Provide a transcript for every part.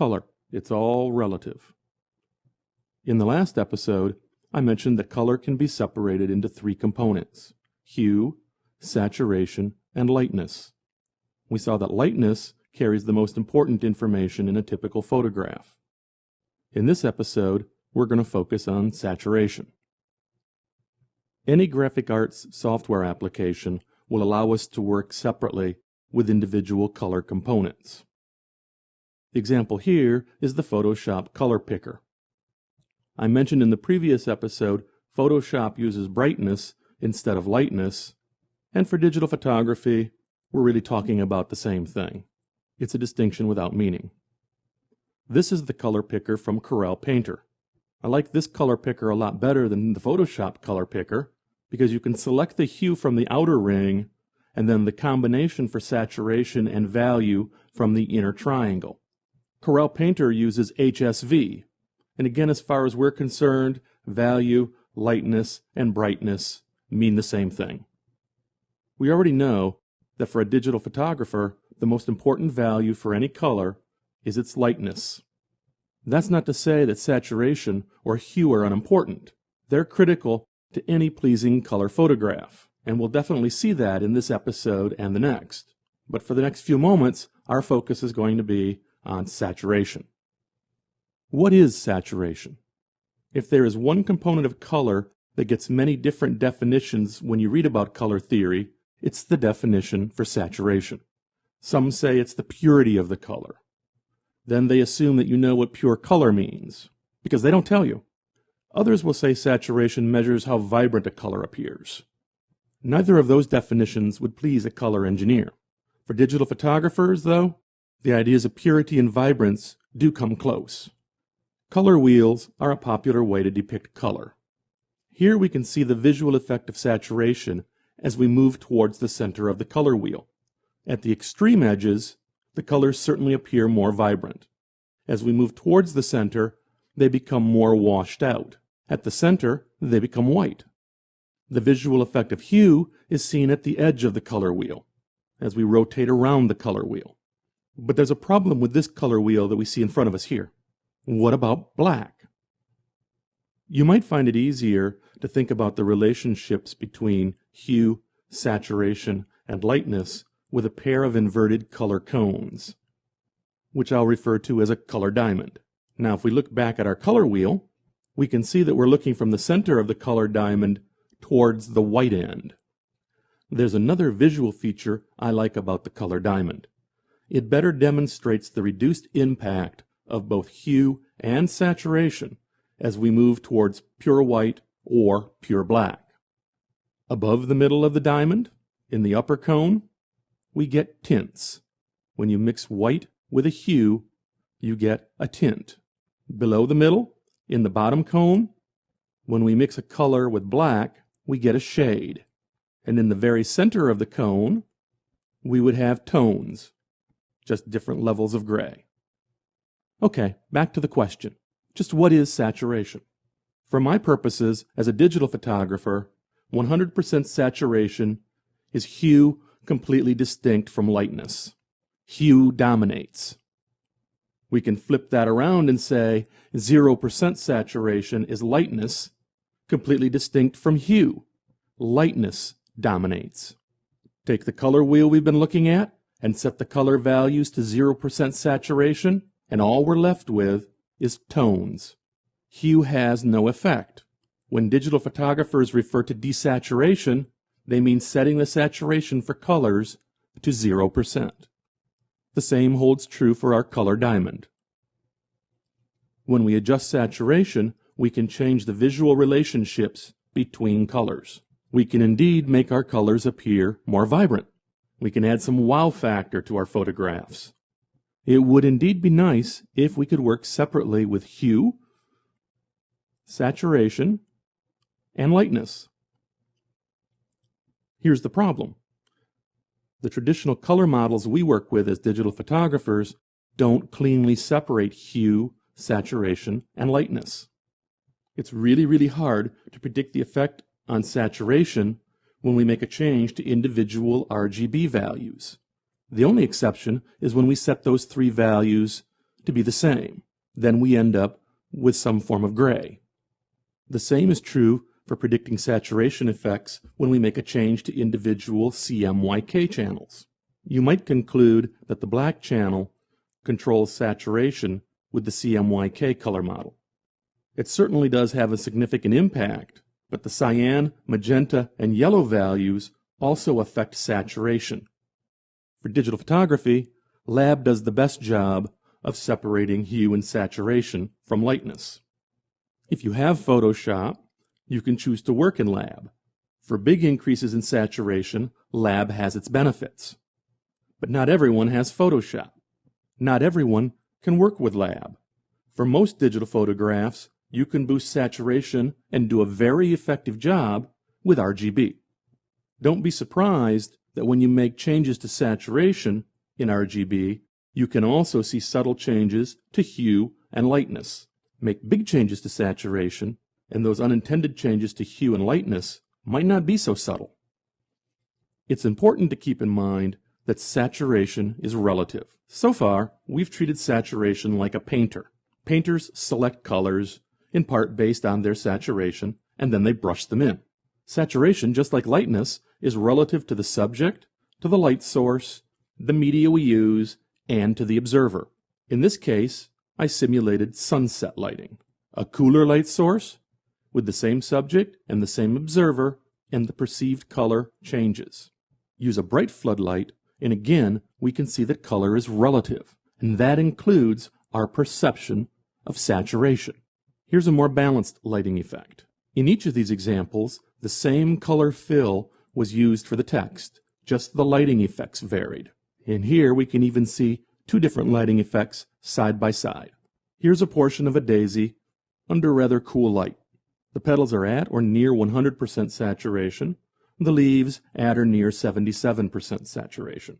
color. It's all relative. In the last episode, I mentioned that color can be separated into three components: hue, saturation, and lightness. We saw that lightness carries the most important information in a typical photograph. In this episode, we're going to focus on saturation. Any graphic arts software application will allow us to work separately with individual color components. The example here is the Photoshop color picker. I mentioned in the previous episode, Photoshop uses brightness instead of lightness, and for digital photography, we're really talking about the same thing. It's a distinction without meaning. This is the color picker from Corel Painter. I like this color picker a lot better than the Photoshop color picker because you can select the hue from the outer ring and then the combination for saturation and value from the inner triangle. Corel Painter uses HSV, and again, as far as we're concerned, value, lightness, and brightness mean the same thing. We already know that for a digital photographer, the most important value for any color is its lightness. That's not to say that saturation or hue are unimportant. They're critical to any pleasing color photograph, and we'll definitely see that in this episode and the next. But for the next few moments, our focus is going to be on saturation. What is saturation? If there is one component of color that gets many different definitions when you read about color theory, it's the definition for saturation. Some say it's the purity of the color. Then they assume that you know what pure color means, because they don't tell you. Others will say saturation measures how vibrant a color appears. Neither of those definitions would please a color engineer. For digital photographers, though, the ideas of purity and vibrance do come close. Color wheels are a popular way to depict color. Here we can see the visual effect of saturation as we move towards the center of the color wheel. At the extreme edges, the colors certainly appear more vibrant. As we move towards the center, they become more washed out. At the center, they become white. The visual effect of hue is seen at the edge of the color wheel, as we rotate around the color wheel. But there's a problem with this color wheel that we see in front of us here. What about black? You might find it easier to think about the relationships between hue, saturation, and lightness with a pair of inverted color cones, which I'll refer to as a color diamond. Now, if we look back at our color wheel, we can see that we're looking from the center of the color diamond towards the white end. There's another visual feature I like about the color diamond. It better demonstrates the reduced impact of both hue and saturation as we move towards pure white or pure black. Above the middle of the diamond, in the upper cone, we get tints. When you mix white with a hue, you get a tint. Below the middle, in the bottom cone, when we mix a color with black, we get a shade. And in the very center of the cone, we would have tones, just different levels of gray. Okay, back to the question. Just what is saturation? For my purposes as a digital photographer, 100% saturation is hue completely distinct from lightness. Hue dominates. We can flip that around and say 0% saturation is lightness completely distinct from hue. Lightness dominates. Take the color wheel we've been looking at and set the color values to 0% saturation, and all we're left with is tones. Hue has no effect. When digital photographers refer to desaturation, they mean setting the saturation for colors to 0%. The same holds true for our color diamond. When we adjust saturation, we can change the visual relationships between colors. We can indeed make our colors appear more vibrant. We can add some wow factor to our photographs. It would indeed be nice if we could work separately with hue, saturation, and lightness. Here's the problem. The traditional color models we work with as digital photographers don't cleanly separate hue, saturation, and lightness. It's really, really hard to predict the effect on saturation when we make a change to individual RGB values. The only exception is when we set those three values to be the same. Then we end up with some form of gray. The same is true for predicting saturation effects when we make a change to individual CMYK channels. You might conclude that the black channel controls saturation with the CMYK color model. It certainly does have a significant impact, but the cyan, magenta, and yellow values also affect saturation. For digital photography, lab does the best job of separating hue and saturation from lightness. If you have Photoshop, you can choose to work in lab. For big increases in saturation, lab has its benefits. But not everyone has Photoshop. Not everyone can work with lab. For most digital photographs, you can boost saturation and do a very effective job with RGB. Don't be surprised that when you make changes to saturation in RGB, you can also see subtle changes to hue and lightness. Make big changes to saturation, and those unintended changes to hue and lightness might not be so subtle. It's important to keep in mind that saturation is relative. So far, we've treated saturation like a painter. Painters select colors, in part based on their saturation, and then they brush them in. Saturation, just like lightness, is relative to the subject, to the light source, the media we use, and to the observer. In this case, I simulated sunset lighting. A cooler light source with the same subject and the same observer, and the perceived color changes. Use a bright floodlight, and again, we can see that color is relative, and that includes our perception of saturation. Here's a more balanced lighting effect. In each of these examples, the same color fill was used for the text, just the lighting effects varied. And here we can even see two different lighting effects side by side. Here's a portion of a daisy under rather cool light. The petals are at or near 100% saturation, the leaves at or near 77% saturation.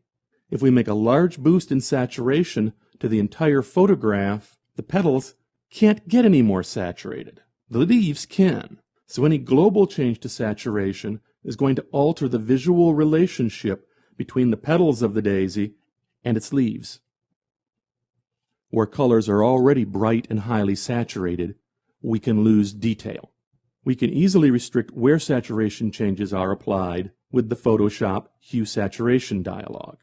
If we make a large boost in saturation to the entire photograph, the petals can't get any more saturated. The leaves can. So any global change to saturation is going to alter the visual relationship between the petals of the daisy and its leaves. Where colors are already bright and highly saturated, we can lose detail. We can easily restrict where saturation changes are applied with the Photoshop hue saturation dialog.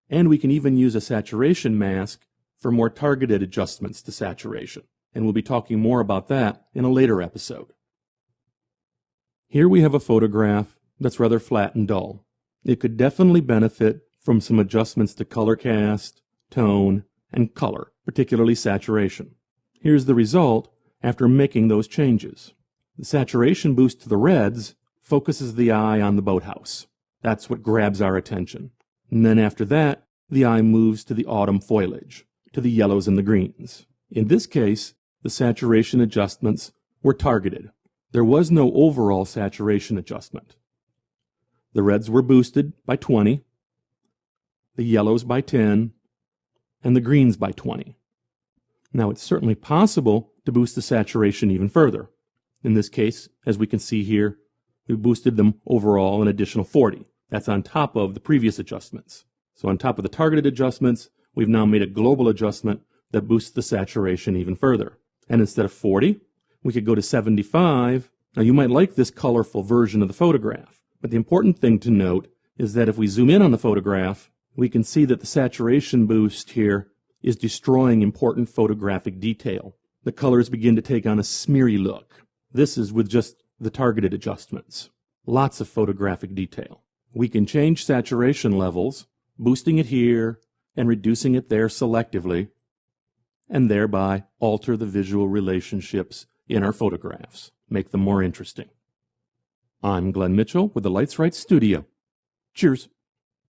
And we can even use a saturation mask for more targeted adjustments to saturation. And we'll be talking more about that in a later episode. Here we have a photograph that's rather flat and dull. It could definitely benefit from some adjustments to color cast, tone, and color, particularly saturation. Here's the result after making those changes. The saturation boost to the reds focuses the eye on the boathouse. That's what grabs our attention. And then after that, the eye moves to the autumn foliage, to the yellows and the greens. In this case, the saturation adjustments were targeted. There was no overall saturation adjustment. The reds were boosted by 20, the yellows by 10, and the greens by 20. Now, it's certainly possible to boost the saturation even further. In this case, as we can see here, we boosted them overall an additional 40. That's on top of the previous adjustments. So on top of the targeted adjustments, we've now made a global adjustment that boosts the saturation even further. And instead of 40, we could go to 75. Now, you might like this colorful version of the photograph, but the important thing to note is that if we zoom in on the photograph, we can see that the saturation boost here is destroying important photographic detail. The colors begin to take on a smeary look. This is with just the targeted adjustments. Lots of photographic detail. We can change saturation levels, boosting it here and reducing it there selectively, and thereby alter the visual relationships in our photographs, make them more interesting. I'm Glenn Mitchell with the Lights Right Studio. Cheers.